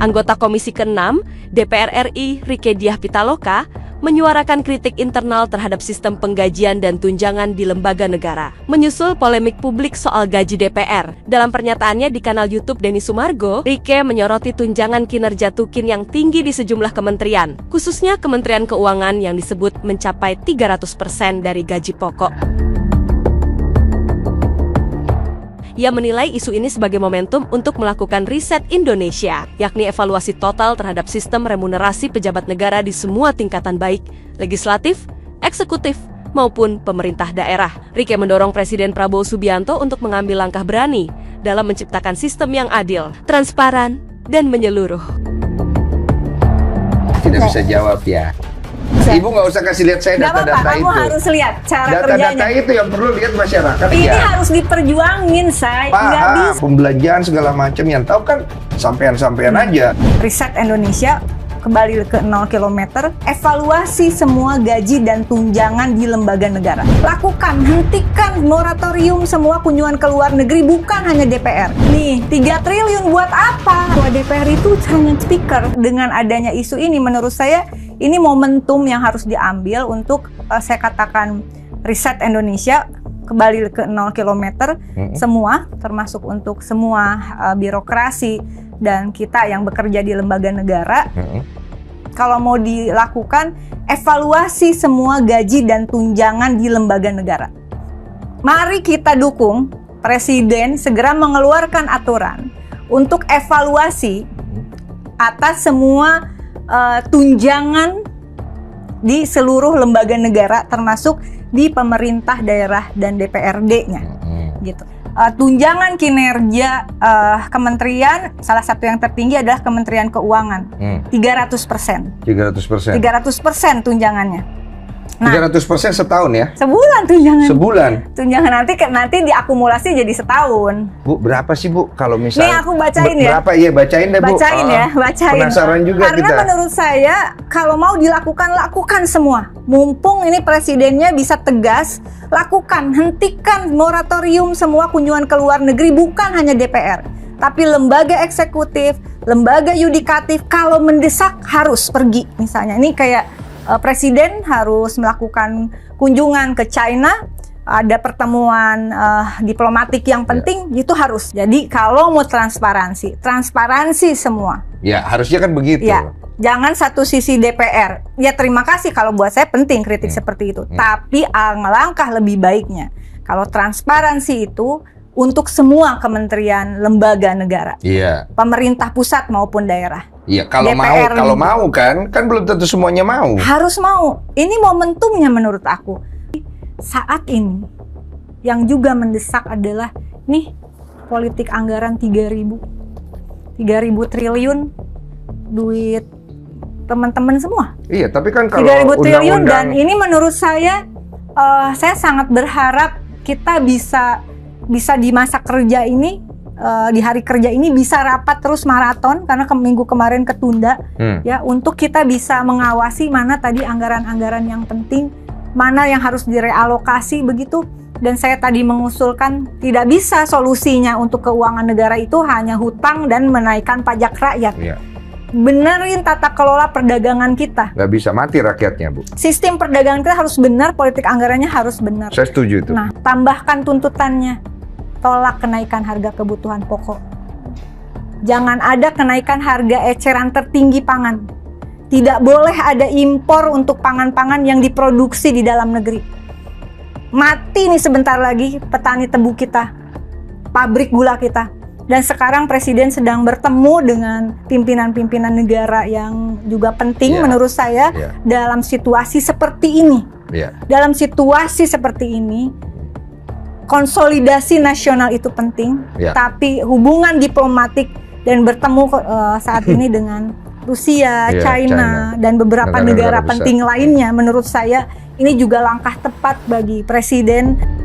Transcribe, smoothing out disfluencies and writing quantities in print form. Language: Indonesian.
Anggota Komisi ke-6 DPR RI Rieke Diah Pitaloka menyuarakan kritik internal terhadap sistem penggajian dan tunjangan di lembaga negara. Menyusul polemik publik soal gaji DPR, dalam pernyataannya di kanal YouTube Denny Sumargo, Rieke menyoroti tunjangan kinerja Tukin yang tinggi di sejumlah kementerian, khususnya Kementerian Keuangan yang disebut mencapai 300% dari gaji pokok. Ia menilai isu ini sebagai momentum untuk melakukan riset Indonesia, yakni evaluasi total terhadap sistem remunerasi pejabat negara di semua tingkatan baik legislatif, eksekutif, maupun pemerintah daerah. Rieke mendorong Presiden Prabowo Subianto untuk mengambil langkah berani dalam menciptakan sistem yang adil, transparan, dan menyeluruh. Tidak bisa jawab ya. Ibu nggak usah kasih lihat saya data-data itu. Kamu harus lihat cara data-data kerjanya. itu yang perlu lihat masyarakat. Ini ya. harus diperjuangin, say. Nggak bisa. Pembelanjaan segala macam yang tahu kan sampean-sampean aja. Riset Indonesia kembali ke 0 km, evaluasi semua gaji dan tunjangan di lembaga negara. Lakukan, hentikan moratorium semua kunjungan ke luar negeri, bukan hanya DPR. Nih, 3 triliun buat apa? Ketua DPR itu hanya speaker. Dengan adanya isu ini, menurut saya, ini momentum yang harus diambil untuk, saya katakan, riset Indonesia kembali ke 0 km, semua, termasuk untuk semua birokrasi dan kita yang bekerja di lembaga negara. Kalau mau dilakukan, evaluasi semua gaji dan tunjangan di lembaga negara. Mari kita dukung Presiden segera mengeluarkan aturan untuk evaluasi atas semua tunjangan di seluruh lembaga negara, termasuk di pemerintah daerah dan DPRD-nya, gitu. Tunjangan kinerja kementerian, salah satu yang tertinggi adalah Kementerian Keuangan, 300%. 300% tunjangannya. Nah, 300% setahun ya? Sebulan tunjangan. Sebulan? Tunjangan nanti diakumulasi jadi setahun. Bu, berapa sih Bu kalau misalnya? Nih aku bacain ya. Berapa? Iya, bacain deh Bu. Bacain ya, bacain. Penasaran juga Karena kita. menurut saya, kalau mau dilakukan, lakukan semua. Mumpung ini presidennya bisa tegas, lakukan, hentikan moratorium semua kunjungan ke luar negeri, bukan hanya DPR. Tapi lembaga eksekutif, lembaga yudikatif, kalau mendesak harus pergi. Misalnya, ini kayak Presiden harus melakukan kunjungan ke China, ada pertemuan diplomatik yang penting, itu harus. Jadi kalau mau transparansi semua. Ya, harusnya kan begitu. Ya, jangan satu sisi DPR. Ya terima kasih kalau buat saya penting kritik seperti itu. Tapi langkah lebih baiknya, kalau transparansi itu untuk semua kementerian lembaga negara. Iya. Pemerintah pusat maupun daerah. Iya, kalau mau kan belum tentu semuanya mau. Harus mau. Ini momentumnya menurut aku. Saat ini yang juga mendesak adalah nih politik anggaran 3.000 triliun duit teman-teman semua. Iya, tapi kan kalau 3.000 triliun dan ini menurut saya sangat berharap kita bisa di masa kerja ini, di hari kerja ini bisa rapat terus maraton karena minggu kemarin ketunda ya, untuk kita bisa mengawasi mana tadi anggaran-anggaran yang penting, mana yang harus direalokasi begitu. Dan saya tadi mengusulkan tidak bisa solusinya untuk keuangan negara itu hanya hutang dan menaikkan pajak rakyat. Iya. Benerin tata kelola perdagangan kita. Nggak bisa mati rakyatnya Bu. Sistem perdagangan kita harus benar, politik anggarannya harus benar. Saya setuju itu. Nah, tambahkan tuntutannya. Tolak kenaikan harga kebutuhan pokok. Jangan ada kenaikan harga eceran tertinggi pangan. Tidak boleh ada impor untuk pangan-pangan yang diproduksi di dalam negeri. Mati nih sebentar lagi petani tebu kita, pabrik gula kita. Dan sekarang Presiden sedang bertemu dengan pimpinan-pimpinan negara yang juga penting menurut saya dalam situasi seperti ini. Dalam situasi seperti ini, konsolidasi nasional itu penting, tapi hubungan diplomatik dan bertemu saat ini dengan Rusia, China, dan beberapa negara penting lainnya, menurut saya ini juga langkah tepat bagi Presiden.